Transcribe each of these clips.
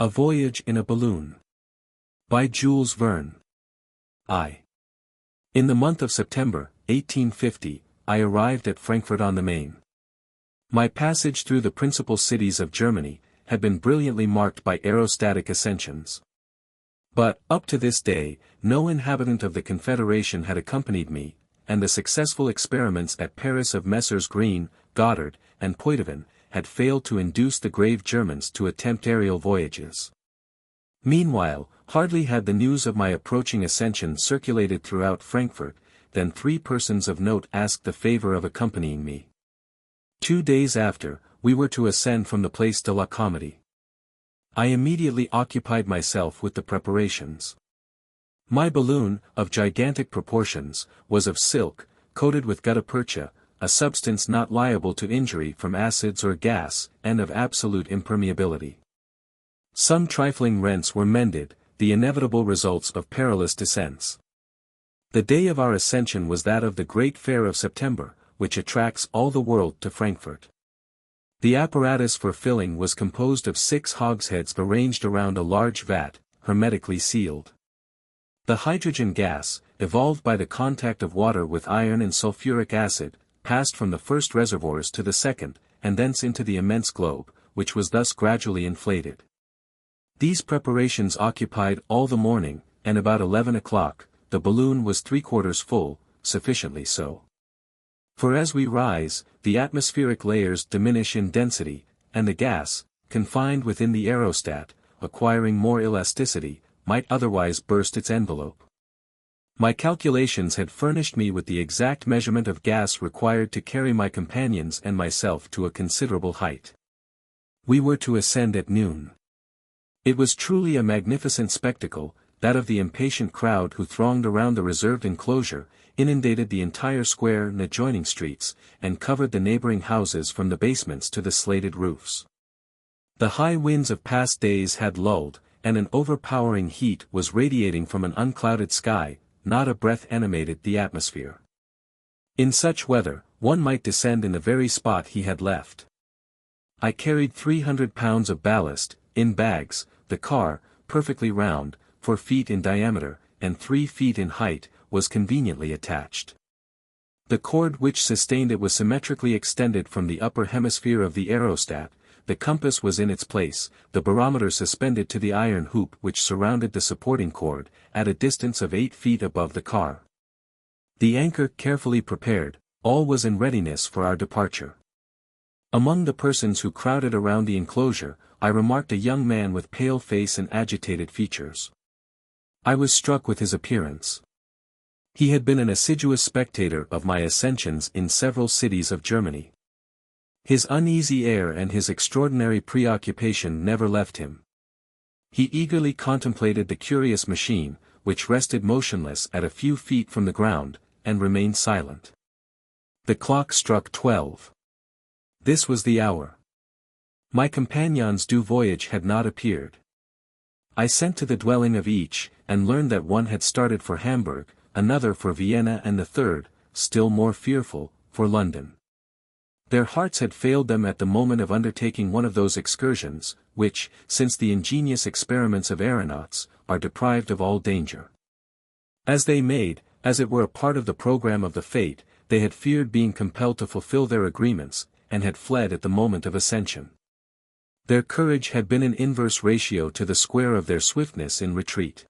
A Voyage in a Balloon. By Jules Verne. In the month of September, 1850, I arrived at Frankfurt on the Main. My passage through the principal cities of Germany had been brilliantly marked by aerostatic ascensions. But, up to this day, no inhabitant of the Confederation had accompanied me, and the successful experiments at Paris of Messrs. Green, Goddard, and Poitevin had failed to induce the grave Germans to attempt aerial voyages. Meanwhile, hardly had the news of my approaching ascension circulated throughout Frankfurt, than 3 persons of note asked the favor of accompanying me. 2 days after, we were to ascend from the Place de la Comédie. I immediately occupied myself with the preparations. My balloon, of gigantic proportions, was of silk, coated with gutta percha, a substance not liable to injury from acids or gas, and of absolute impermeability. Some trifling rents were mended, the inevitable results of perilous descents. The day of our ascension was that of the Great Fair of September, which attracts all the world to Frankfurt. The apparatus for filling was composed of 6 hogsheads arranged around a large vat, hermetically sealed. The hydrogen gas, evolved by the contact of water with iron and sulfuric acid, passed from the first reservoirs to the second, and thence into the immense globe, which was thus gradually inflated. These preparations occupied all the morning, and about 11 o'clock, the balloon was 3/4 full, sufficiently so. For as we rise, the atmospheric layers diminish in density, and the gas, confined within the aerostat, acquiring more elasticity, might otherwise burst its envelope. My calculations had furnished me with the exact measurement of gas required to carry my companions and myself to a considerable height. We were to ascend at noon. It was truly a magnificent spectacle, that of the impatient crowd who thronged around the reserved enclosure, inundated the entire square and adjoining streets, and covered the neighboring houses from the basements to the slated roofs. The high winds of past days had lulled, and an overpowering heat was radiating from an unclouded sky, not a breath animated the atmosphere. In such weather, one might descend in the very spot he had left. I carried 300 pounds of ballast, in bags. The car, perfectly round, 4 feet in diameter, and 3 feet in height, was conveniently attached. The cord which sustained it was symmetrically extended from the upper hemisphere of the aerostat, the compass was in its place, the barometer suspended to the iron hoop which surrounded the supporting cord, at a distance of 8 feet above the car. The anchor carefully prepared, all was in readiness for our departure. Among the persons who crowded around the enclosure, I remarked a young man with pale face and agitated features. I was struck with his appearance. He had been an assiduous spectator of my ascensions in several cities of Germany. His uneasy air and his extraordinary preoccupation never left him. He eagerly contemplated the curious machine, which rested motionless at a few feet from the ground, and remained silent. The clock struck 12. This was the hour. My companions du voyage had not appeared. I sent to the dwelling of each, and learned that one had started for Hamburg, another for Vienna, and the third, still more fearful, for London. Their hearts had failed them at the moment of undertaking one of those excursions, which, since the ingenious experiments of aeronauts, are deprived of all danger. As they made, as it were a part of the program of the fate, they had feared being compelled to fulfill their agreements, and had fled at the moment of ascension. Their courage had been in inverse ratio to the square of their swiftness in retreat.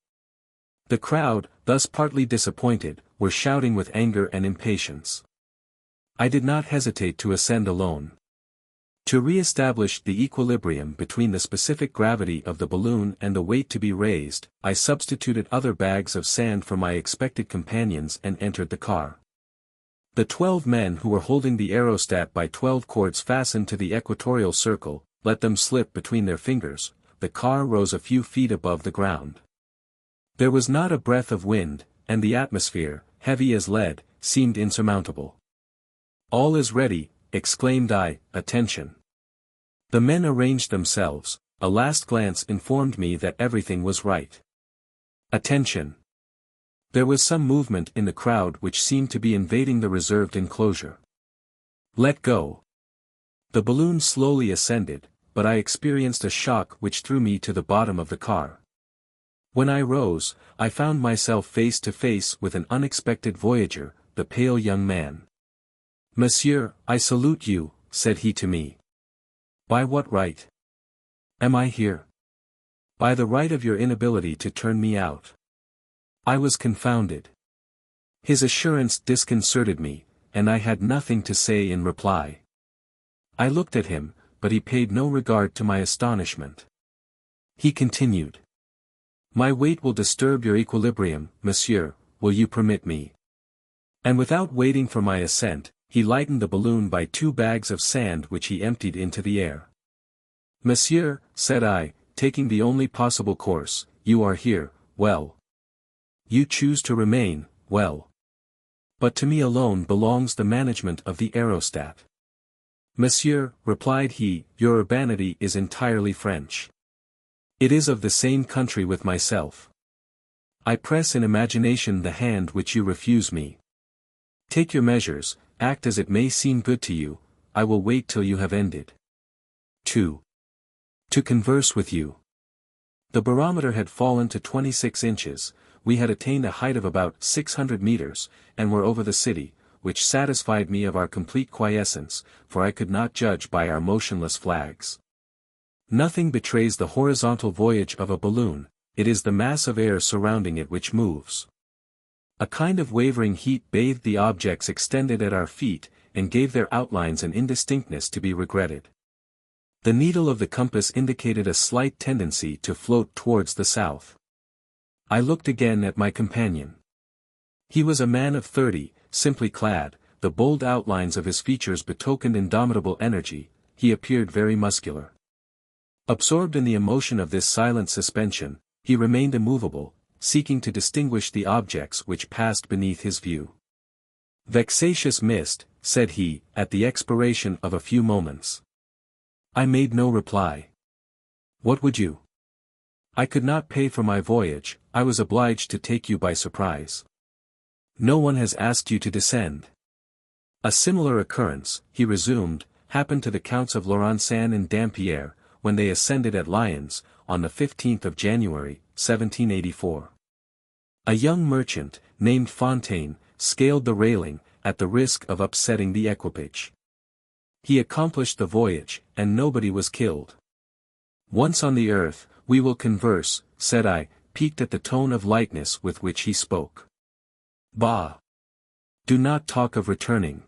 The crowd, thus partly disappointed, were shouting with anger and impatience. I did not hesitate to ascend alone. To re-establish the equilibrium between the specific gravity of the balloon and the weight to be raised, I substituted other bags of sand for my expected companions and entered the car. The 12 men who were holding the aerostat by 12 cords fastened to the equatorial circle, let them slip between their fingers. The car rose a few feet above the ground. There was not a breath of wind, and the atmosphere, heavy as lead, seemed insurmountable. "All is ready," exclaimed I, "attention." The men arranged themselves, a last glance informed me that everything was right. "Attention." There was some movement in the crowd which seemed to be invading the reserved enclosure. "Let go." The balloon slowly ascended, but I experienced a shock which threw me to the bottom of the car. When I rose, I found myself face to face with an unexpected voyager, the pale young man. "Monsieur, I salute you," said he to me. "By what right am I here?" "By the right of your inability to turn me out." I was confounded. His assurance disconcerted me, and I had nothing to say in reply. I looked at him, but he paid no regard to my astonishment. He continued. "My weight will disturb your equilibrium, monsieur, will you permit me?" And without waiting for my assent, he lightened the balloon by 2 bags of sand which he emptied into the air. "Monsieur," said I, taking the only possible course, "you are here, well. You choose to remain, well. But to me alone belongs the management of the aerostat." "Monsieur," replied he, "your urbanity is entirely French. It is of the same country with myself. I press in imagination the hand which you refuse me. Take your measures, act as it may seem good to you, I will wait till you have ended. 2. To converse with you." The barometer had fallen to 26 inches, we had attained a height of about 600 meters, and were over the city, which satisfied me of our complete quiescence, for I could not judge by our motionless flags. Nothing betrays the horizontal voyage of a balloon, it is the mass of air surrounding it which moves. A kind of wavering heat bathed the objects extended at our feet, and gave their outlines an indistinctness to be regretted. The needle of the compass indicated a slight tendency to float towards the south. I looked again at my companion. He was a man of 30, simply clad, the bold outlines of his features betokened indomitable energy, he appeared very muscular. Absorbed in the emotion of this silent suspension, he remained immovable, seeking to distinguish the objects which passed beneath his view. "Vexatious mist," said he, at the expiration of a few moments. I made no reply. "What would you?" "I could not pay for my voyage, I was obliged to take you by surprise." "No one has asked you to descend." "A similar occurrence," he resumed, "happened to the Counts of Laurençon and Dampierre, when they ascended at Lyons, on the 15th of January, 1784. A young merchant, named Fontaine, scaled the railing, at the risk of upsetting the equipage. He accomplished the voyage, and nobody was killed. Once on the earth, we will converse, said I, piqued at the tone of lightness with which he spoke. Bah! Do not talk of returning.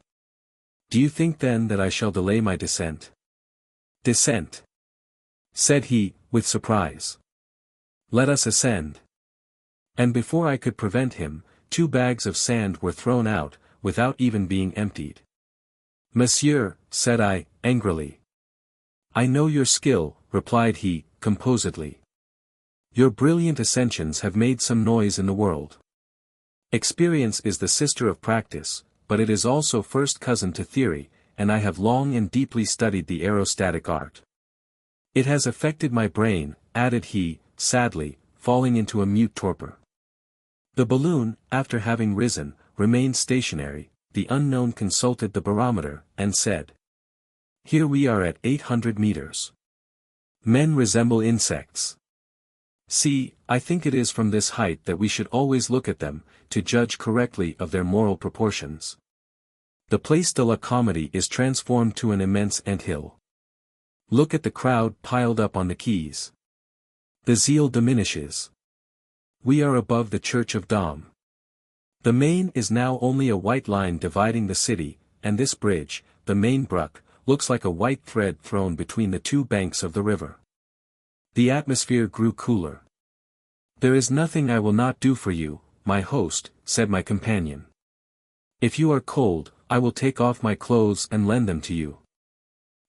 Do you think then that I shall delay my descent? Descent! Said he, with surprise. Let us ascend. And before I could prevent him, 2 bags of sand were thrown out, without even being emptied. Monsieur, said I, angrily. I know your skill, replied he, composedly. Your brilliant ascensions have made some noise in the world. Experience is the sister of practice, but it is also first cousin to theory, and I have long and deeply studied the aerostatic art. It has affected my brain, added he, sadly, falling into a mute torpor. The balloon, after having risen, remained stationary. The unknown consulted the barometer, and said, Here we are at 800 meters. Men resemble insects. See, I think it is from this height that we should always look at them, to judge correctly of their moral proportions. The Place de la Comédie is transformed to an immense anthill. Look at the crowd piled up on the quays. The zeal diminishes. We are above the Church of Dom. The Main is now only a white line dividing the city, and this bridge, the Main Bruck, looks like a white thread thrown between the 2 banks of the river. The atmosphere grew cooler. There is nothing I will not do for you, my host, said my companion. If you are cold, I will take off my clothes and lend them to you.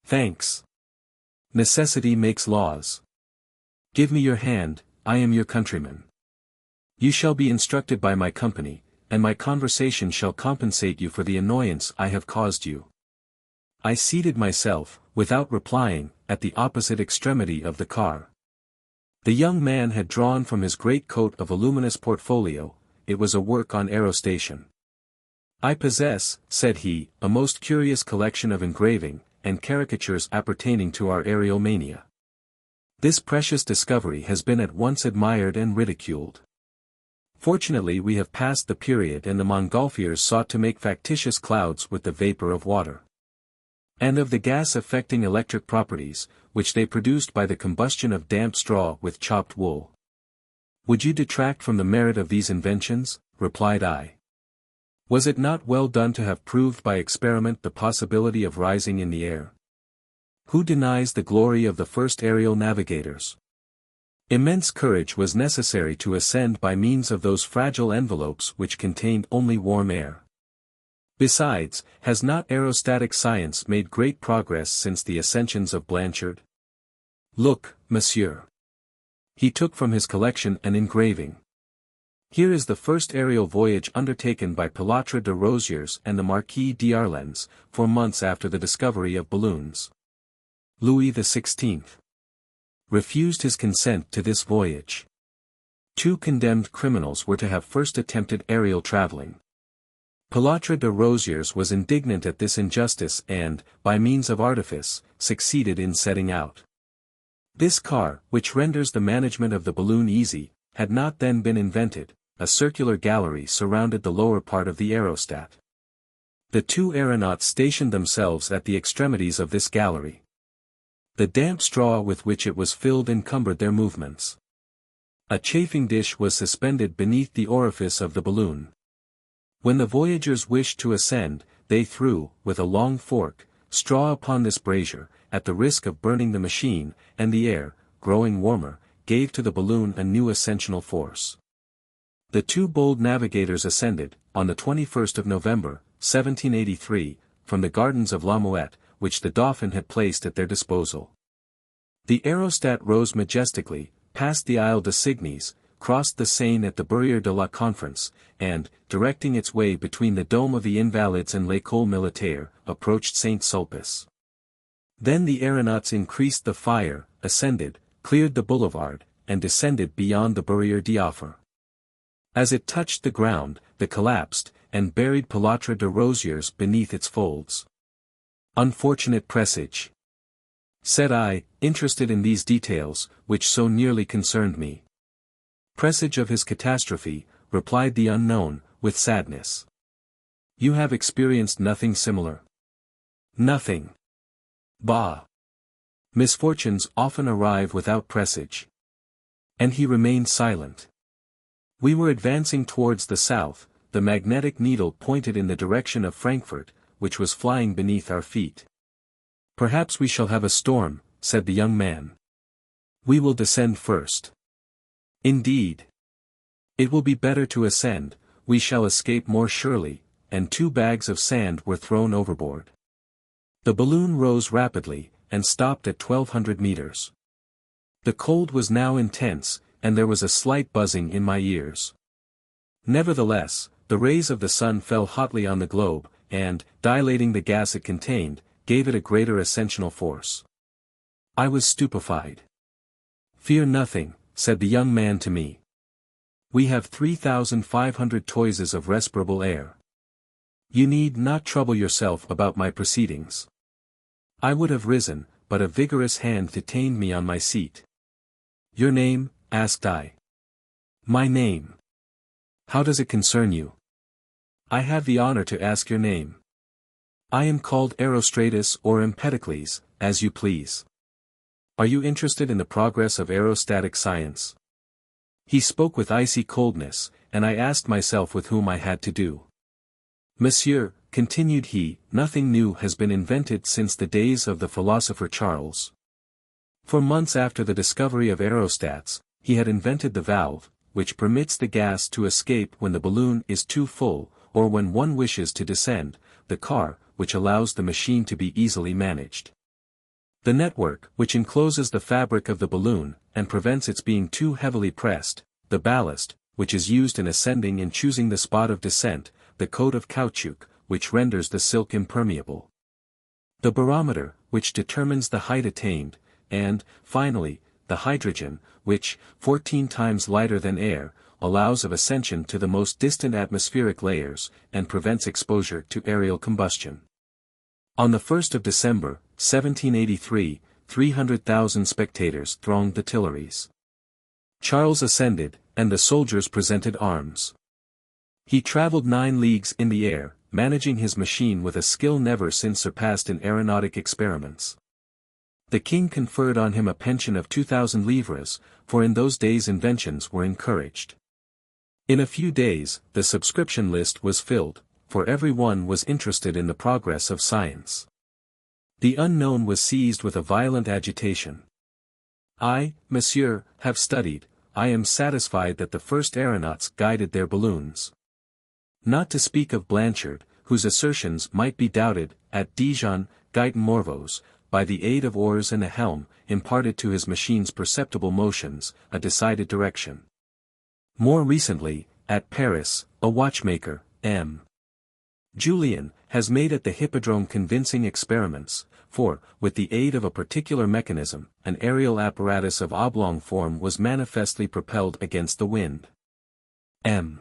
Thanks. Necessity makes laws. Give me your hand, I am your countryman. You shall be instructed by my company, and my conversation shall compensate you for the annoyance I have caused you. I seated myself, without replying, at the opposite extremity of the car. The young man had drawn from his great coat a voluminous portfolio, it was a work on aerostation. I possess, said he, a most curious collection of engraving, and caricatures appertaining to our aerial mania. This precious discovery has been at once admired and ridiculed. Fortunately we have passed the period and the Montgolfiers sought to make factitious clouds with the vapor of water. And of the gas affecting electric properties, which they produced by the combustion of damp straw with chopped wool. Would you detract from the merit of these inventions? Replied I. Was it not well done to have proved by experiment the possibility of rising in the air? Who denies the glory of the first aerial navigators? Immense courage was necessary to ascend by means of those fragile envelopes which contained only warm air. Besides, has not aerostatic science made great progress since the ascensions of Blanchard? Look, monsieur. He took from his collection an engraving. Here is the first aerial voyage undertaken by Pilatre de Roziers and the Marquis d'Arlens, 4 months after the discovery of balloons. Louis XVI refused his consent to this voyage. 2 condemned criminals were to have first attempted aerial traveling. Pilatre de Roziers was indignant at this injustice and, by means of artifice, succeeded in setting out. This car, which renders the management of the balloon easy, had not then been invented. A circular gallery surrounded the lower part of the aerostat. The 2 aeronauts stationed themselves at the extremities of this gallery. The damp straw with which it was filled encumbered their movements. A chafing dish was suspended beneath the orifice of the balloon. When the voyagers wished to ascend, they threw, with a long fork, straw upon this brazier, at the risk of burning the machine, and the air, growing warmer, gave to the balloon a new ascensional force. The 2 bold navigators ascended, on the 21st of November, 1783, from the gardens of La Muette, which the Dauphin had placed at their disposal. The aerostat rose majestically, passed the Isle de Cygnes, crossed the Seine at the Barrière de la Conférence, and, directing its way between the Dome of the Invalides and l'École Militaire, approached Saint-Sulpice. Then the aeronauts increased the fire, ascended, cleared the boulevard, and descended beyond the Barrière d'Offre. As it touched the ground, it collapsed, and buried Pilatre de Roziers beneath its folds. Unfortunate presage! Said I, interested in these details, which so nearly concerned me. Presage of his catastrophe, replied the unknown, with sadness. You have experienced nothing similar. Nothing. Bah! Misfortunes often arrive without presage. And he remained silent. We were advancing towards the south, the magnetic needle pointed in the direction of Frankfurt, which was flying beneath our feet. Perhaps we shall have a storm, said the young man. We will descend first. Indeed. It will be better to ascend, we shall escape more surely, and 2 bags of sand were thrown overboard. The balloon rose rapidly, and stopped at 1200 meters. The cold was now intense, and there was a slight buzzing in my ears. Nevertheless, the rays of the sun fell hotly on the globe, and, dilating the gas it contained, gave it a greater ascensional force. I was stupefied. Fear nothing, said the young man to me. We have 3,500 toises of respirable air. You need not trouble yourself about my proceedings. I would have risen, but a vigorous hand detained me on my seat. Your name? Asked I. My name. How does it concern you? I have the honor to ask your name. I am called Aerostratus or Empedocles, as you please. Are you interested in the progress of aerostatic science? He spoke with icy coldness, and I asked myself with whom I had to do. Monsieur, continued he, nothing new has been invented since the days of the philosopher Charles. For months after the discovery of aerostats, he had invented the valve, which permits the gas to escape when the balloon is too full, or when one wishes to descend, the car, which allows the machine to be easily managed. The network, which encloses the fabric of the balloon, and prevents its being too heavily pressed, the ballast, which is used in ascending and choosing the spot of descent, the coat of caoutchouc, which renders the silk impermeable. The barometer, which determines the height attained, and, finally, the hydrogen, which, 14 times lighter than air, allows of ascension to the most distant atmospheric layers, and prevents exposure to aerial combustion. On the 1st of December, 1783, 300,000 spectators thronged the Tuileries. Charles ascended, and the soldiers presented arms. He traveled 9 leagues in the air, managing his machine with a skill never since surpassed in aeronautic experiments. The king conferred on him a pension of 2,000 livres, for in those days inventions were encouraged. In a few days, the subscription list was filled, for every one was interested in the progress of science. The unknown was seized with a violent agitation. "I, monsieur, have studied, I am satisfied that the first aeronauts guided their balloons." Not to speak of Blanchard, whose assertions might be doubted, at Dijon, Guyton Morvos, by the aid of oars and a helm, imparted to his machine's perceptible motions, a decided direction. More recently, at Paris, a watchmaker, M. Julien, has made at the Hippodrome convincing experiments, for, with the aid of a particular mechanism, an aerial apparatus of oblong form was manifestly propelled against the wind. M.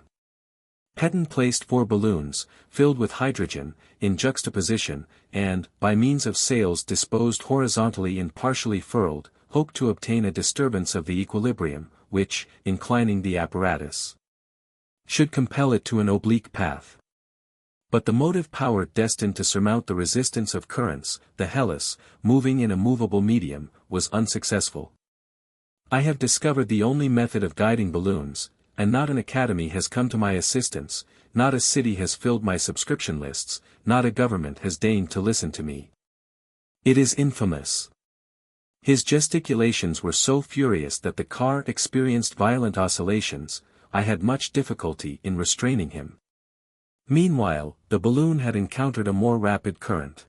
Petton placed 4 balloons, filled with hydrogen, in juxtaposition, and, by means of sails disposed horizontally and partially furled, hoped to obtain a disturbance of the equilibrium, which, inclining the apparatus, should compel it to an oblique path. But the motive power destined to surmount the resistance of currents, the hellas, moving in a movable medium, was unsuccessful. I have discovered the only method of guiding balloons, and not an academy has come to my assistance, not a city has filled my subscription lists, not a government has deigned to listen to me. It is infamous. His gesticulations were so furious that the car experienced violent oscillations. I had much difficulty in restraining him. Meanwhile, the balloon had encountered a more rapid current.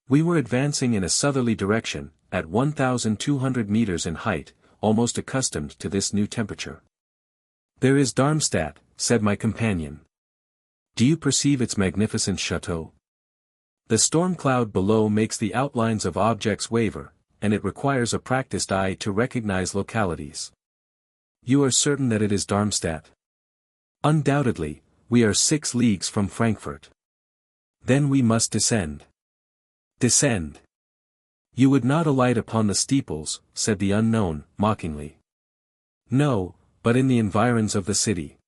We were advancing in a southerly direction, at 1,200 meters in height, almost accustomed to this new temperature. "There is Darmstadt," said my companion. "Do you perceive its magnificent chateau? The storm cloud below makes the outlines of objects waver, and it requires a practiced eye to recognize localities." "You are certain that it is Darmstadt?" "Undoubtedly, we are 6 leagues from Frankfurt." "Then we must descend." "Descend? You would not alight upon the steeples," said the unknown, mockingly. "No, but in the environs of the city."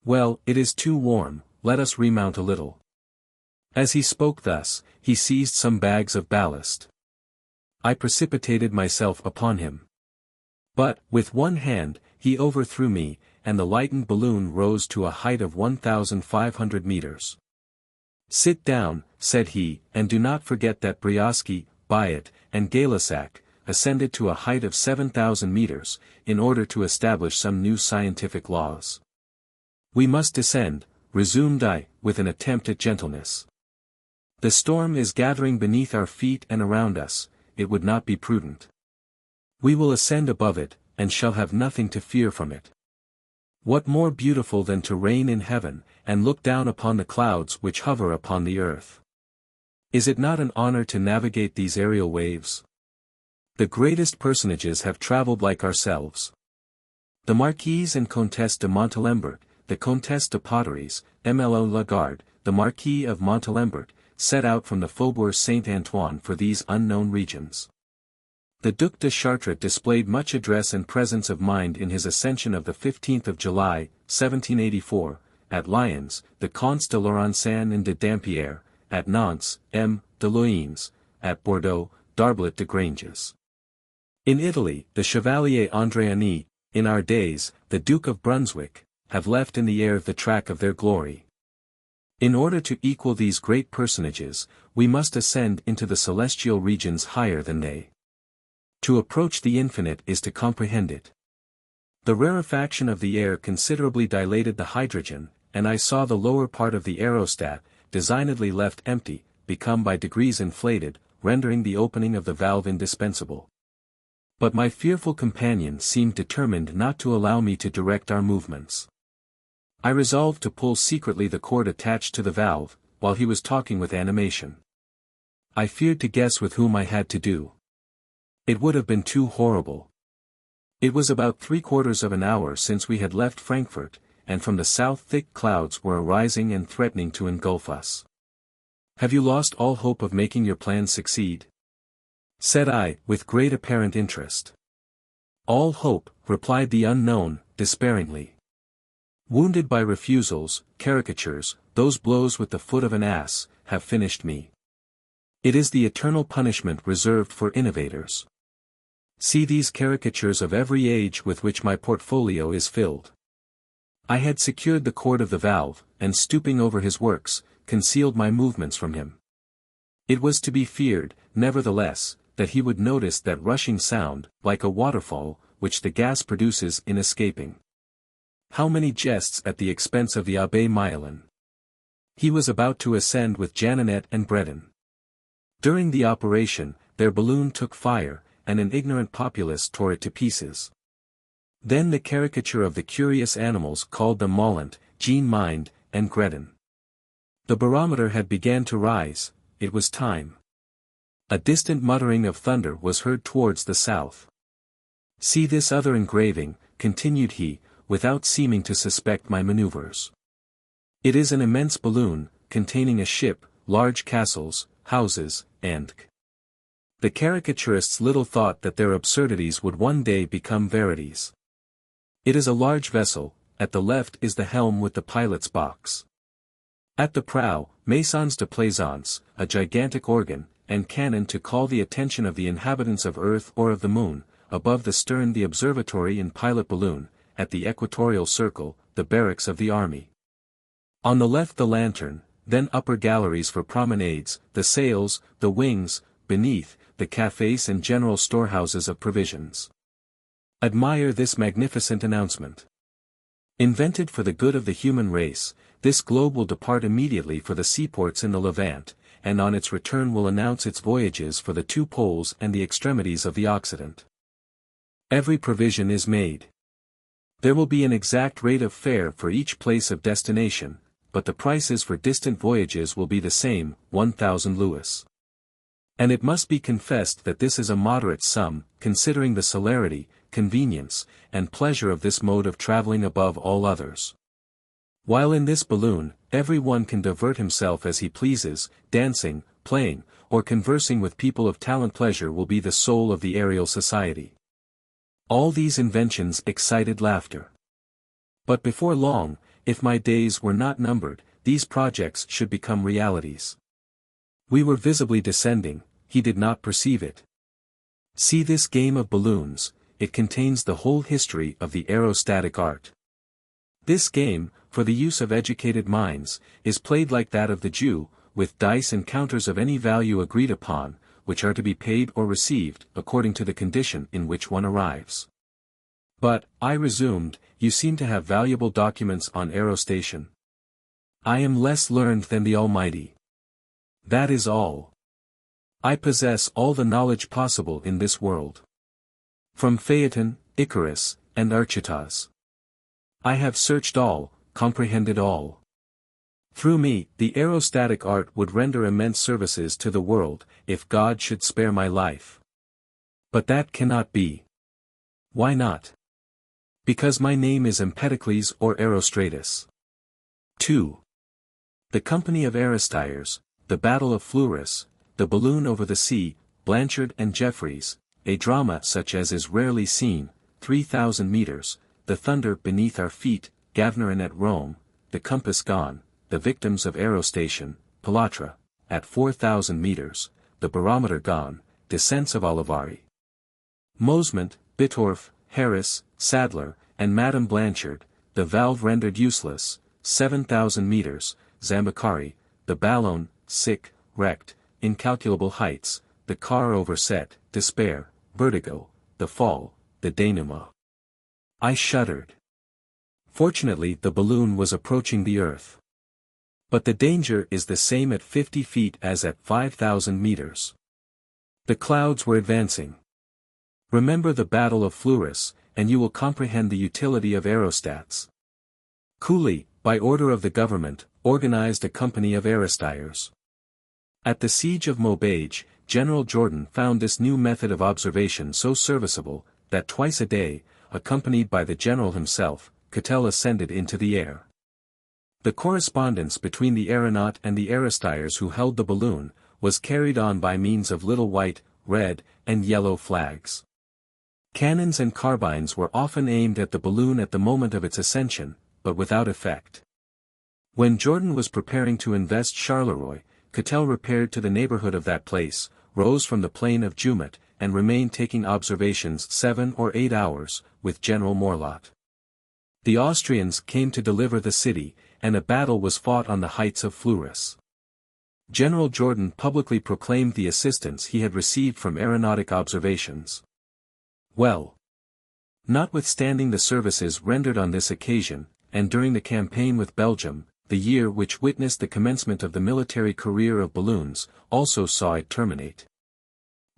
"Well, it is too warm, let us remount a little." As he spoke thus, he seized some bags of ballast. I precipitated myself upon him. But, with one hand, he overthrew me, and the lightened balloon rose to a height of 1,500 meters. "Sit down," said he, "and do not forget that Brioschi, Biot, and Gay-Lussac ascended to a height of 7,000 meters, in order to establish some new scientific laws." "We must descend," resumed I, with an attempt at gentleness. "The storm is gathering beneath our feet and around us, it would not be prudent. We will ascend above it, and shall have nothing to fear from it. What more beautiful than to reign in heaven, and look down upon the clouds which hover upon the earth? Is it not an honor to navigate these aerial waves? The greatest personages have traveled like ourselves. The Marquise and Comtesse de Montalembert, the Comtesse de Potteries, Mlo Lagarde, the Marquis of Montalembert, set out from the Faubourg Saint-Antoine for these unknown regions. The Duc de Chartres displayed much address and presence of mind in his ascension of the 15th of July, 1784, at Lyons, the Counts de Laurencin and de Dampierre, at Nantes, M. de Luynes, at Bordeaux, D'Arblet de Granges. In Italy, the Chevalier Andreani, in our days, the Duke of Brunswick, have left in the air the track of their glory. In order to equal these great personages, we must ascend into the celestial regions higher than they. To approach the infinite is to comprehend it. The rarefaction of the air considerably dilated the hydrogen, and I saw the lower part of the aerostat, designedly left empty, become by degrees inflated, rendering the opening of the valve indispensable. But my fearful companion seemed determined not to allow me to direct our movements. I resolved to pull secretly the cord attached to the valve, while he was talking with animation. I feared to guess with whom I had to do. It would have been too horrible. It was about 3/4 of an hour since we had left Frankfurt, and from the south thick clouds were arising and threatening to engulf us. Have you lost all hope of making your plans succeed? Said I, with great apparent interest. All hope, replied the unknown, despairingly. Wounded by refusals, caricatures, those blows with the foot of an ass, have finished me. It is the eternal punishment reserved for innovators. See these caricatures of every age with which my portfolio is filled. I had secured the cord of the valve, and stooping over his works, concealed my movements from him. It was to be feared, nevertheless, that he would notice that rushing sound, like a waterfall, which the gas produces in escaping. How many jests at the expense of the Abbé Myelin! He was about to ascend with Janinet and Breton. During the operation, their balloon took fire, and an ignorant populace tore it to pieces. Then the caricature of the curious animals called them Mollant, Jean Mind, and Greton. The barometer had began to rise, it was time. A distant muttering of thunder was heard towards the south. See this other engraving, continued he, without seeming to suspect my maneuvers. It is an immense balloon, containing a ship, large castles, houses, and the caricaturists little thought that their absurdities would one day become verities. It is a large vessel, at the left is the helm with the pilot's box. At the prow, maisons de plaisance, a gigantic organ, and cannon to call the attention of the inhabitants of Earth or of the Moon, above the stern the observatory and pilot balloon, at the equatorial circle, the barracks of the army. On the left the lantern, then upper galleries for promenades, the sails, the wings, beneath, the cafés and general storehouses of provisions. Admire this magnificent announcement. Invented for the good of the human race, this globe will depart immediately for the seaports in the Levant, and on its return will announce its voyages for the two poles and the extremities of the Occident. Every provision is made. There will be an exact rate of fare for each place of destination, but the prices for distant voyages will be the same, 1,000 louis. And it must be confessed that this is a moderate sum, considering the celerity, convenience, and pleasure of this mode of traveling above all others. While in this balloon, every one can divert himself as he pleases, dancing, playing, or conversing with people of talent. Pleasure will be the soul of the aerial society. All these inventions excited laughter. But before long, if my days were not numbered, these projects should become realities. We were visibly descending, he did not perceive it. See this game of balloons, it contains the whole history of the aerostatic art. This game, for the use of educated minds, is played like that of the Jew, with dice and counters of any value agreed upon, which are to be paid or received, according to the condition in which one arrives. But, I resumed, you seem to have valuable documents on aerostation. I am less learned than the Almighty. That is all. I possess all the knowledge possible in this world. From Phaeton, Icarus, and Archytas. I have searched all, comprehended all. Through me, the aerostatic art would render immense services to the world, if God should spare my life. But that cannot be. Why not? Because my name is Empedocles or Aerostratus. 2. The Company of Aristyres, the Battle of Fleurus, the Balloon over the Sea, Blanchard and Jeffreys, a drama such as is rarely seen, 3,000 meters, the thunder beneath our feet, Gavnerin at Rome, the compass gone, the victims of aerostation, Pilatre, at 4,000 meters, the barometer gone, descents of Olivari. Mosement, Bitorf, Harris, Sadler, and Madame Blanchard, the valve rendered useless, 7,000 meters, Zambacari, the ballon, sick, wrecked, incalculable heights, the car overset, despair, vertigo, the fall, the denouement. I shuddered. Fortunately the balloon was approaching the earth. But the danger is the same at 50 feet as at 5,000 meters. The clouds were advancing. Remember the Battle of Fleurus, and you will comprehend the utility of aerostats. Cooley, by order of the government, organized a company of Aristyres. At the siege of Maubeuge, General Jourdan found this new method of observation so serviceable, that twice a day, accompanied by the general himself, Catel ascended into the air. The correspondence between the aeronaut and the aerostires who held the balloon, was carried on by means of little white, red, and yellow flags. Cannons and carbines were often aimed at the balloon at the moment of its ascension, but without effect. When Jordan was preparing to invest Charleroi, Cattell repaired to the neighborhood of that place, rose from the plain of Jumet, and remained taking observations 7 or 8 hours, with General Morlot. The Austrians came to deliver the city, and a battle was fought on the heights of Fleurus. General Jordan publicly proclaimed the assistance he had received from aeronautic observations. Well, notwithstanding the services rendered on this occasion, and during the campaign with Belgium, the year which witnessed the commencement of the military career of balloons, also saw it terminate.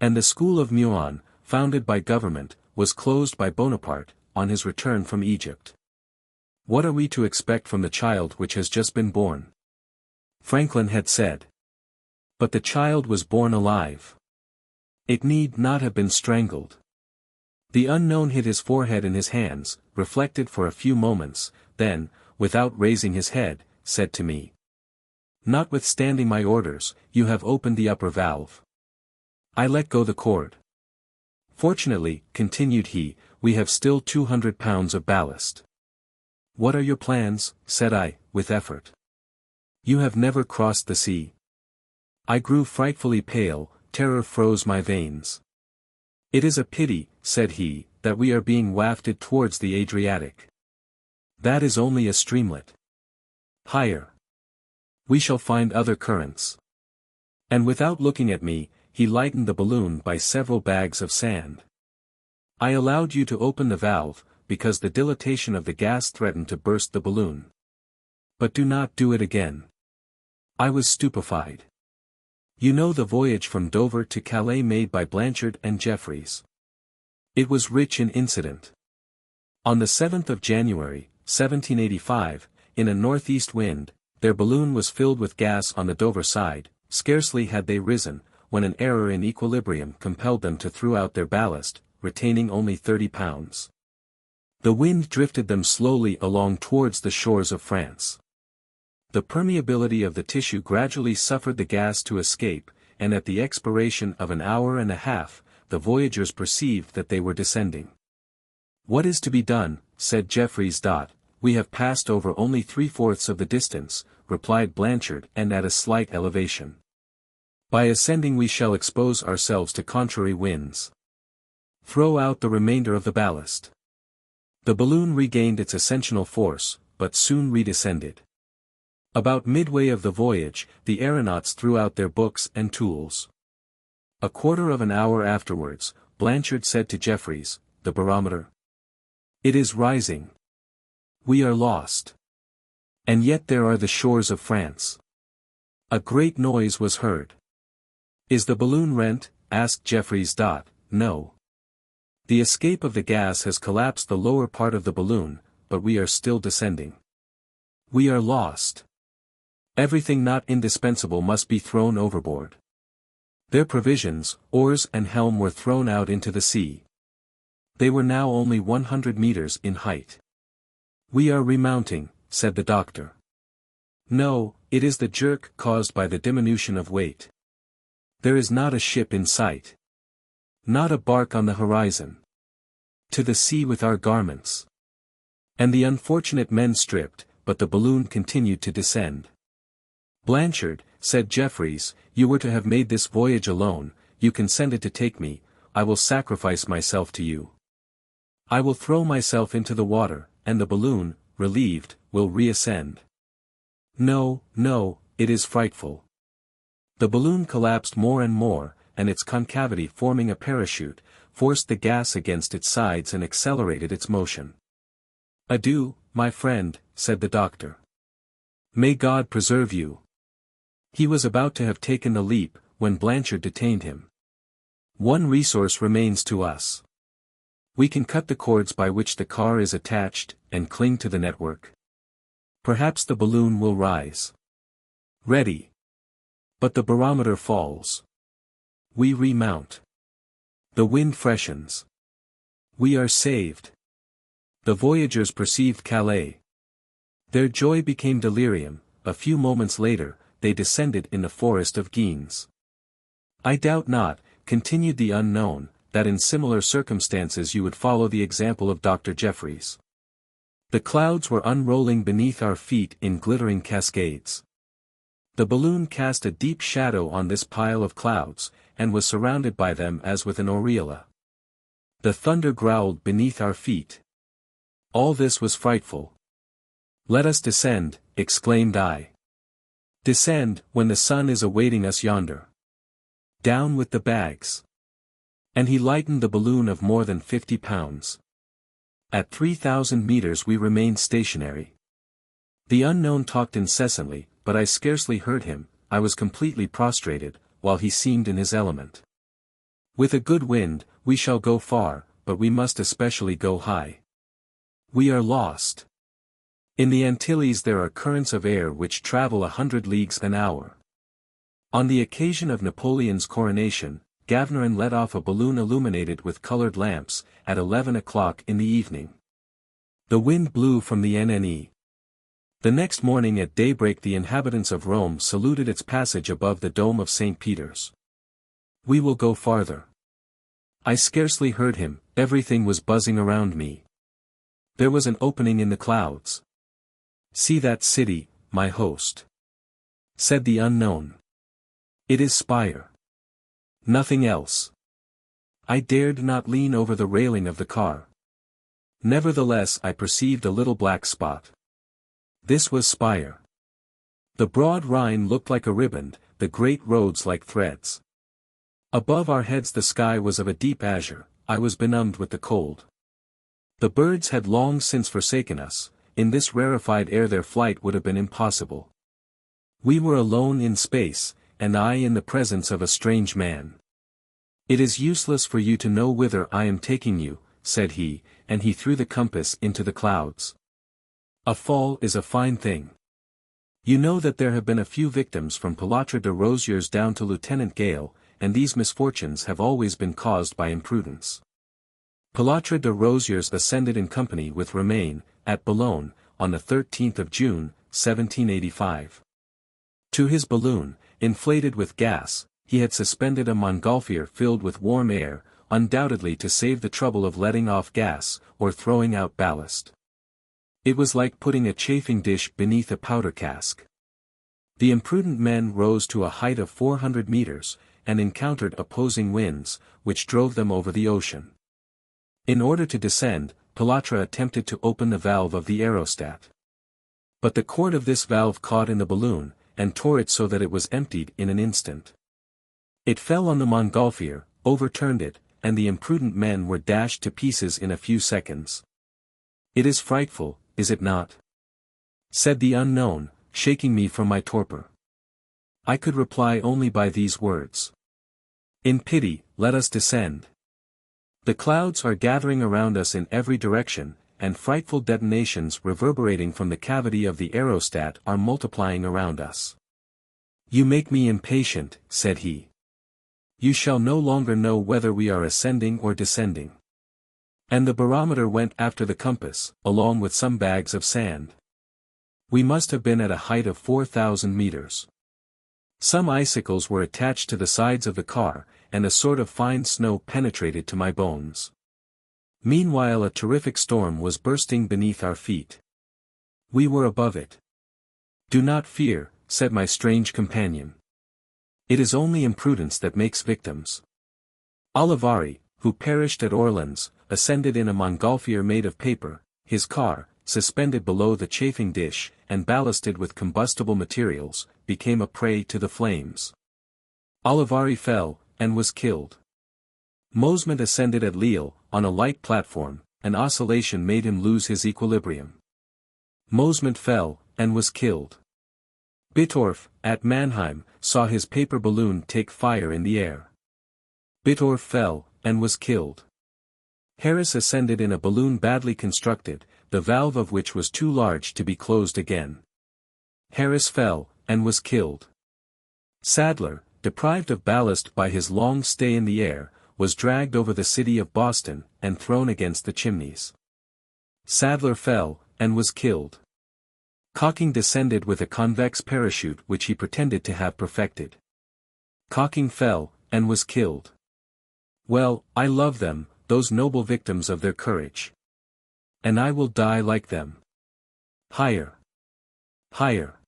And the school of Meun, founded by government, was closed by Bonaparte, on his return from Egypt. What are we to expect from the child which has just been born? Franklin had said. But the child was born alive. It need not have been strangled. The unknown hid his forehead in his hands, reflected for a few moments, then, without raising his head, said to me. Notwithstanding my orders, you have opened the upper valve. I let go the cord. Fortunately, continued he, we have still 200 pounds of ballast. What are your plans? Said I, with effort. You have never crossed the sea. I grew frightfully pale, terror froze my veins. It is a pity, said he, that we are being wafted towards the Adriatic. That is only a streamlet. Higher. We shall find other currents. And without looking at me, he lightened the balloon by several bags of sand. I allowed you to open the valve, because the dilatation of the gas threatened to burst the balloon. But do not do it again. I was stupefied. You know the voyage from Dover to Calais made by Blanchard and Jeffreys. It was rich in incident. On the 7th of January, 1785, in a northeast wind, their balloon was filled with gas on the Dover side. Scarcely had they risen, when an error in equilibrium compelled them to throw out their ballast, retaining only 30 pounds. The wind drifted them slowly along towards the shores of France. The permeability of the tissue gradually suffered the gas to escape, and at the expiration of an hour and a half, the voyagers perceived that they were descending. What is to be done? Said Jeffreys. We have passed over only 3/4 of the distance, replied Blanchard, and at a slight elevation. By ascending we shall expose ourselves to contrary winds. Throw out the remainder of the ballast. The balloon regained its ascensional force, but soon redescended. About midway of the voyage, the aeronauts threw out their books and tools. A quarter of an hour afterwards, Blanchard said to Jeffreys, the barometer. It is rising. We are lost. And yet there are the shores of France. A great noise was heard. Is the balloon rent? Asked Jeffreys. No. The escape of the gas has collapsed the lower part of the balloon, but we are still descending. We are lost. Everything not indispensable must be thrown overboard. Their provisions, oars and helm were thrown out into the sea. They were now only 100 meters in height. We are remounting, said the doctor. No, it is the jerk caused by the diminution of weight. There is not a ship in sight. Not a bark on the horizon. To the sea with our garments. And the unfortunate men stripped, but the balloon continued to descend. Blanchard, said Jeffreys, you were to have made this voyage alone, you consented to take me, I will sacrifice myself to you. I will throw myself into the water, and the balloon, relieved, will reascend. No, no, it is frightful. The balloon collapsed more and more, and its concavity forming a parachute, forced the gas against its sides and accelerated its motion. Adieu, my friend, said the doctor. May God preserve you. He was about to have taken the leap, when Blanchard detained him. One resource remains to us. We can cut the cords by which the car is attached, and cling to the network. Perhaps the balloon will rise. Ready. But the barometer falls. We remount. The wind freshens. We are saved. The voyagers perceived Calais. Their joy became delirium. A few moments later, they descended in the forest of Guines. I doubt not, continued the unknown, that in similar circumstances you would follow the example of Dr. Jeffreys. The clouds were unrolling beneath our feet in glittering cascades. The balloon cast a deep shadow on this pile of clouds, and was surrounded by them as with an aureola. The thunder growled beneath our feet. All this was frightful. "Let us descend," exclaimed I. "Descend, when the sun is awaiting us yonder. Down with the bags." And he lightened the balloon of more than 50 pounds. At 3,000 meters we remained stationary. The unknown talked incessantly, but I scarcely heard him. I was completely prostrated, while he seemed in his element. "With a good wind, we shall go far, but we must especially go high. We are lost. In the Antilles there are currents of air which travel 100 leagues an hour. On the occasion of Napoleon's coronation, Gavnerin let off a balloon illuminated with colored lamps, at 11 o'clock in the evening. The wind blew from the NNE. The next morning at daybreak the inhabitants of Rome saluted its passage above the dome of St. Peter's. We will go farther." I scarcely heard him, everything was buzzing around me. There was an opening in the clouds. "See that city, my host," said the unknown. "It is Spire. Nothing else." I dared not lean over the railing of the car. Nevertheless I perceived a little black spot. This was Spire. The broad Rhine looked like a riband, the great roads like threads. Above our heads the sky was of a deep azure. I was benumbed with the cold. The birds had long since forsaken us. In this rarefied air their flight would have been impossible. We were alone in space, and I in the presence of a strange man. "It is useless for you to know whither I am taking you," said he, and he threw the compass into the clouds. A fall is a fine thing. You know that there have been a few victims from Pilatre de Rosiers down to Lieutenant Gale, and these misfortunes have always been caused by imprudence. Pilatre de Rosiers ascended in company with Romain, at Boulogne, on the 13th of June, 1785. To his balloon, inflated with gas, he had suspended a montgolfier filled with warm air, undoubtedly to save the trouble of letting off gas, or throwing out ballast. It was like putting a chafing dish beneath a powder cask. The imprudent men rose to a height of 400 meters, and encountered opposing winds, which drove them over the ocean. In order to descend, Pilatre attempted to open the valve of the aerostat. But the cord of this valve caught in the balloon, and tore it so that it was emptied in an instant. It fell on the montgolfier, overturned it, and the imprudent men were dashed to pieces in a few seconds. "It is frightful, is it not?" said the unknown, shaking me from my torpor. I could reply only by these words. "In pity, let us descend. The clouds are gathering around us in every direction, and frightful detonations reverberating from the cavity of the aerostat are multiplying around us." "You make me impatient," said he. "You shall no longer know whether we are ascending or descending." And the barometer went after the compass, along with some bags of sand. We must have been at a height of 4,000 meters. Some icicles were attached to the sides of the car, and a sort of fine snow penetrated to my bones. Meanwhile a terrific storm was bursting beneath our feet. We were above it. "Do not fear," said my strange companion. "It is only imprudence that makes victims." Olivari, who perished at Orleans, ascended in a montgolfier made of paper, his car, suspended below the chafing dish, and ballasted with combustible materials, became a prey to the flames. Olivari fell, and was killed. Mosement ascended at Lille, on a light platform, an oscillation made him lose his equilibrium. Mosement fell, and was killed. Bittorf, at Mannheim, saw his paper balloon take fire in the air. Bittorf fell, and was killed. Harris ascended in a balloon badly constructed, the valve of which was too large to be closed again. Harris fell, and was killed. Sadler, deprived of ballast by his long stay in the air, was dragged over the city of Boston, and thrown against the chimneys. Sadler fell, and was killed. Cocking descended with a convex parachute which he pretended to have perfected. Cocking fell, and was killed. Well, I love them, those noble victims of their courage. And I will die like them. Higher. Higher.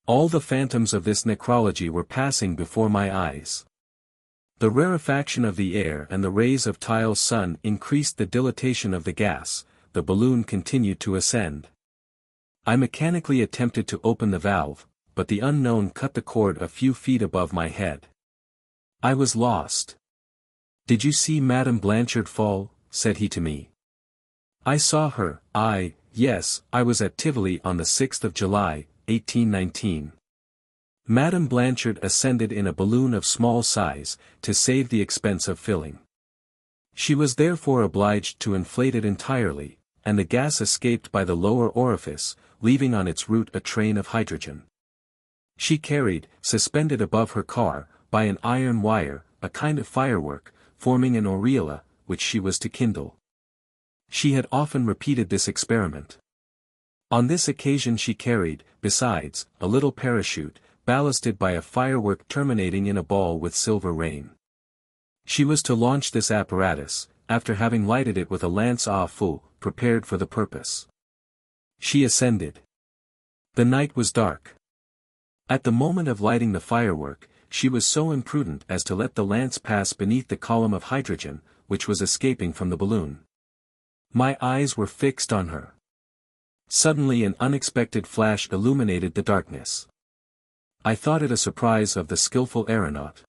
All the phantoms of this necrology were passing before my eyes. The rarefaction of the air and the rays of Tyle's sun increased the dilatation of the gas. The balloon continued to ascend. I mechanically attempted to open the valve, but the unknown cut the cord a few feet above my head. I was lost. "Did you see Madame Blanchard fall?" said he to me. I saw her. Yes, I was at Tivoli on the 6th of July, 1819. Madame Blanchard ascended in a balloon of small size, to save the expense of filling. She was therefore obliged to inflate it entirely, and the gas escaped by the lower orifice, leaving on its route a train of hydrogen. She carried, suspended above her car, by an iron wire, a kind of firework, forming an aureola, which she was to kindle. She had often repeated this experiment. On this occasion she carried, besides, a little parachute, ballasted by a firework terminating in a ball with silver rain. She was to launch this apparatus, after having lighted it with a lance à feu, prepared for the purpose. She ascended. The night was dark. At the moment of lighting the firework, she was so imprudent as to let the lance pass beneath the column of hydrogen, which was escaping from the balloon. My eyes were fixed on her. Suddenly an unexpected flash illuminated the darkness. I thought it a surprise of the skillful aeronaut.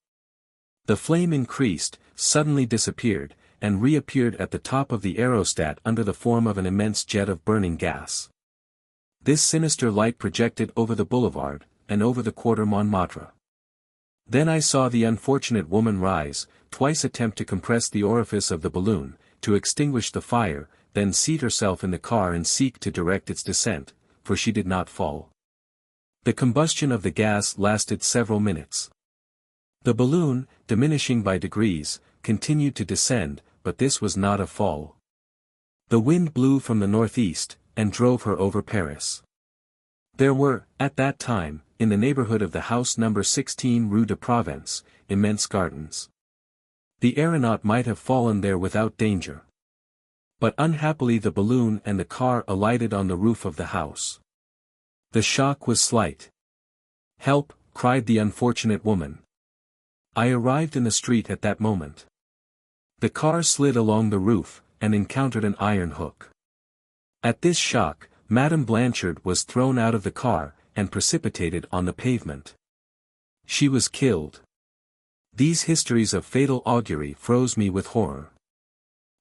The flame increased, suddenly disappeared, and reappeared at the top of the aerostat under the form of an immense jet of burning gas. This sinister light projected over the boulevard, and over the Quarter Montmartre. Then I saw the unfortunate woman rise, twice attempt to compress the orifice of the balloon, to extinguish the fire, then seat herself in the car and seek to direct its descent, for she did not fall. The combustion of the gas lasted several minutes. The balloon, diminishing by degrees, continued to descend, but this was not a fall. The wind blew from the northeast, and drove her over Paris. There were, at that time, in the neighborhood of the house number 16 Rue de Provence, immense gardens. The aeronaut might have fallen there without danger. But unhappily the balloon and the car alighted on the roof of the house. The shock was slight. "Help!" cried the unfortunate woman. I arrived in the street at that moment. The car slid along the roof, and encountered an iron hook. At this shock, Madame Blanchard was thrown out of the car, and precipitated on the pavement. She was killed. These histories of fatal augury froze me with horror.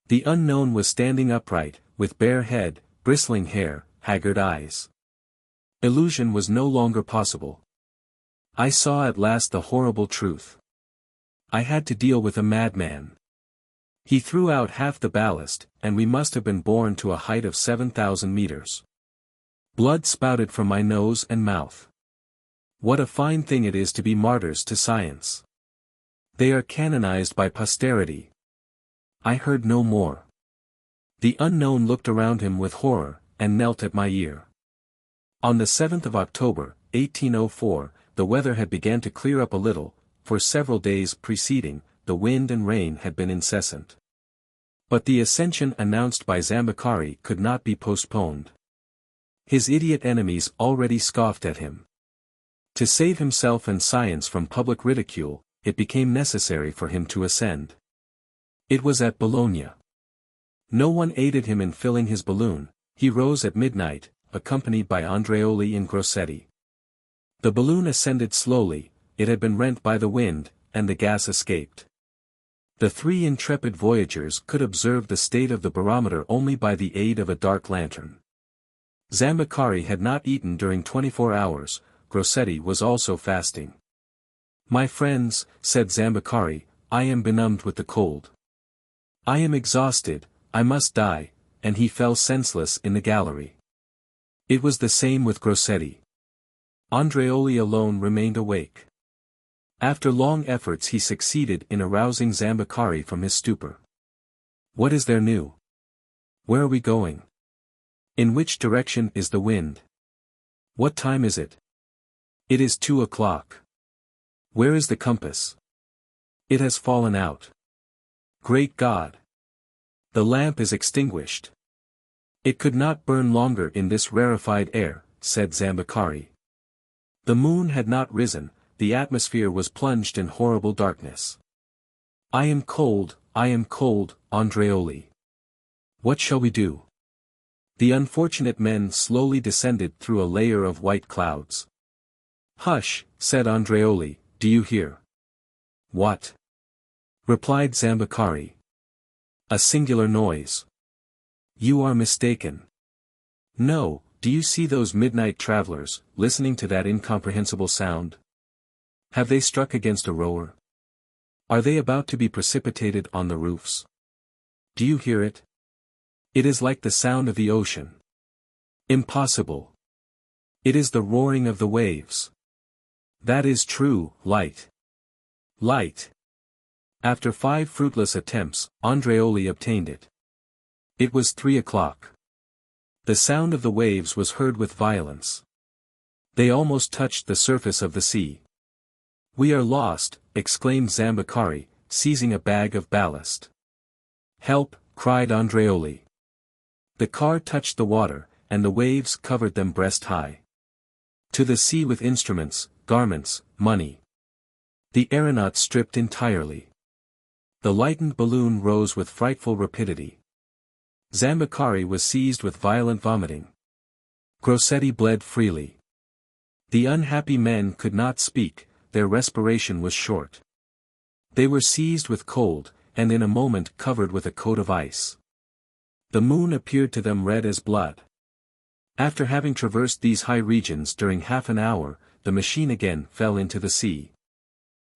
The unknown was standing upright, with bare head, bristling hair, haggard eyes. Illusion was no longer possible. I saw at last the horrible truth. I had to deal with a madman. He threw out half the ballast, and we must have been borne to a height of 7,000 meters. Blood spouted from my nose and mouth. What a fine thing it is to be martyrs to science. They are canonized by posterity. I heard no more. The unknown looked around him with horror, and knelt at my ear. On the 7th of October, 1804, the weather had begun to clear up a little. For several days preceding, the wind and rain had been incessant. But the ascension announced by Zambacari could not be postponed. His idiot enemies already scoffed at him. To save himself and science from public ridicule, it became necessary for him to ascend. It was at Bologna. No one aided him in filling his balloon. He rose at midnight, accompanied by Andreoli and Grossetti. The balloon ascended slowly. It had been rent by the wind, and the gas escaped. The three intrepid voyagers could observe the state of the barometer only by the aid of a dark lantern. Zambacari had not eaten during 24 hours, Grossetti was also fasting. "My friends," said Zambacari, "I am benumbed with the cold. I am exhausted, I must die," and he fell senseless in the gallery. It was the same with Grossetti. Andreoli alone remained awake. After long efforts he succeeded in arousing Zambacari from his stupor. "What is there new? Where are we going? In which direction is the wind?" What time is it? It is 2 o'clock. Where is the compass? It has fallen out. Great God! The lamp is extinguished. It could not burn longer in this rarefied air, said Zambakari. The moon had not risen, the atmosphere was plunged in horrible darkness. I am cold, Andreoli. What shall we do? The unfortunate men slowly descended through a layer of white clouds. Hush, said Andreoli, do you hear? What? Replied Zambakari. A singular noise. You are mistaken. No, do you see those midnight travelers, listening to that incomprehensible sound? Have they struck against a rower? Are they about to be precipitated on the roofs? Do you hear it? It is like the sound of the ocean. Impossible. It is the roaring of the waves. That is true, light. Light. After 5 fruitless attempts, Andreoli obtained it. It was 3 o'clock. The sound of the waves was heard with violence. They almost touched the surface of the sea. We are lost, exclaimed Zambakari, seizing a bag of ballast. Help, cried Andreoli. The car touched the water, and the waves covered them breast high. To the sea with instruments, garments, money. The aeronaut stripped entirely. The lightened balloon rose with frightful rapidity. Zambakari was seized with violent vomiting. Grossetti bled freely. The unhappy men could not speak, their respiration was short. They were seized with cold, and in a moment covered with a coat of ice. The moon appeared to them red as blood. After having traversed these high regions during half an hour, the machine again fell into the sea.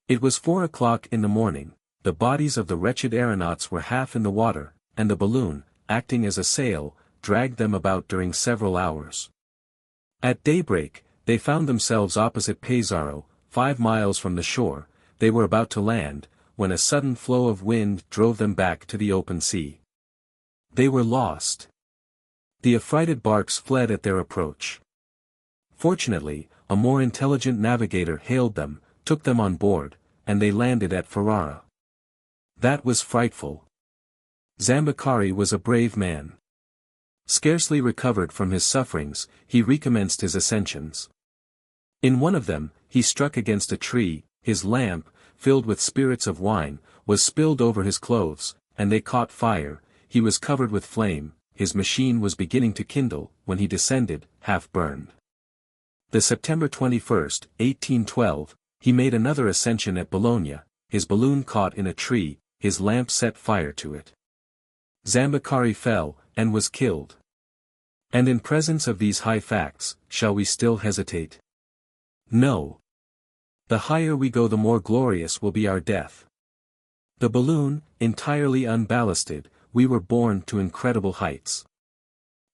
It was 4 o'clock in the morning, the bodies of the wretched aeronauts were half in the water, and the balloon, acting as a sail, dragged them about during several hours. At daybreak, they found themselves opposite Pesaro, 5 miles from the shore. They were about to land, when a sudden flow of wind drove them back to the open sea. They were lost. The affrighted barks fled at their approach. Fortunately, a more intelligent navigator hailed them, took them on board, and they landed at Ferrara. That was frightful. Zambakari was a brave man. Scarcely recovered from his sufferings, he recommenced his ascensions. In one of them, he struck against a tree, his lamp, filled with spirits of wine, was spilled over his clothes, and they caught fire. He was covered with flame, his machine was beginning to kindle, when he descended, half burned. The September 21st, 1812, he made another ascension at Bologna, his balloon caught in a tree, his lamp set fire to it. Zambakari fell, and was killed. And in presence of these high facts, shall we still hesitate? No. The higher we go the more glorious will be our death. The balloon, entirely unballasted, we were borne to incredible heights.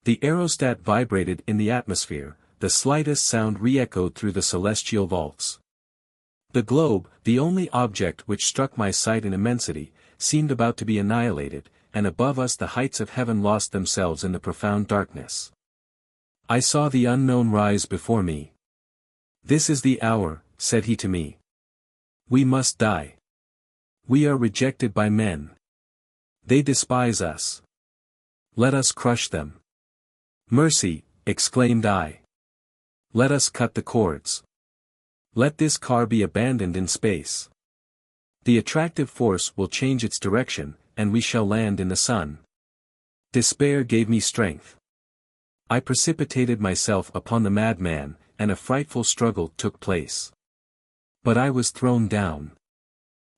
The aerostat vibrated in the atmosphere, the slightest sound re-echoed through the celestial vaults. The globe, the only object which struck my sight in immensity, seemed about to be annihilated, and above us the heights of heaven lost themselves in the profound darkness. I saw the unknown rise before me. This is the hour, said he to me. We must die. We are rejected by men. They despise us. Let us crush them. Mercy, exclaimed I. Let us cut the cords. Let this car be abandoned in space. The attractive force will change its direction, and we shall land in the sun. Despair gave me strength. I precipitated myself upon the madman, and a frightful struggle took place. But I was thrown down.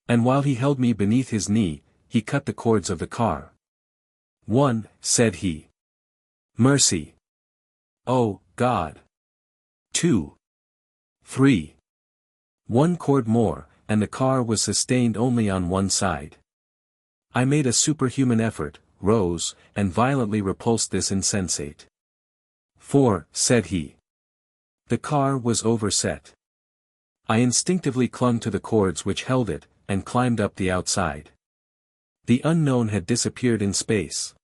And while he held me beneath his knee, he cut the cords of the car. 1, said he. Mercy. Oh, God. 2. 3. 1 cord more, and the car was sustained only on one side. I made a superhuman effort, rose, and violently repulsed this insensate. 4, said he. The car was overset. I instinctively clung to the cords which held it, and climbed up the outside. The unknown had disappeared in space.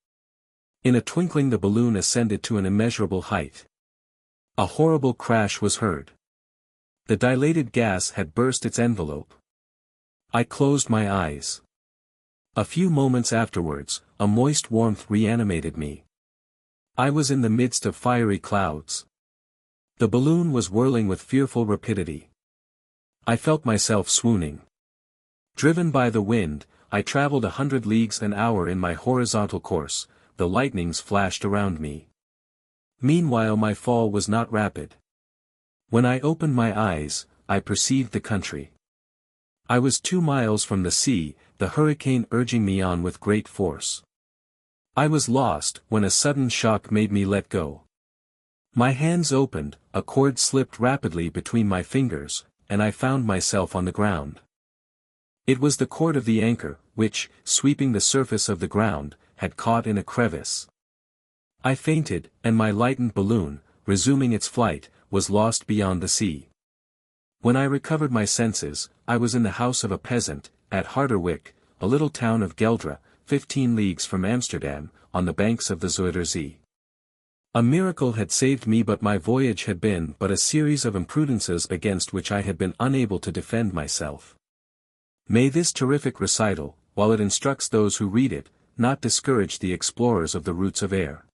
In a twinkling the balloon ascended to an immeasurable height. A horrible crash was heard. The dilated gas had burst its envelope. I closed my eyes. A few moments afterwards, a moist warmth reanimated me. I was in the midst of fiery clouds. The balloon was whirling with fearful rapidity. I felt myself swooning. Driven by the wind, I traveled 100 leagues an hour in my horizontal course, the lightnings flashed around me. Meanwhile my fall was not rapid. When I opened my eyes, I perceived the country. I was 2 miles from the sea, the hurricane urging me on with great force. I was lost when a sudden shock made me let go. My hands opened, a cord slipped rapidly between my fingers, and I found myself on the ground. It was the cord of the anchor, which, sweeping the surface of the ground, had caught in a crevice. I fainted, and my lightened balloon, resuming its flight, was lost beyond the sea. When I recovered my senses, I was in the house of a peasant, at Harderwijk, a little town of Geldra, 15 leagues from Amsterdam, on the banks of the Zuiderzee. A miracle had saved me, but my voyage had been but a series of imprudences against which I had been unable to defend myself. May this terrific recital, while it instructs those who read it, not discourage the explorers of the roots of air.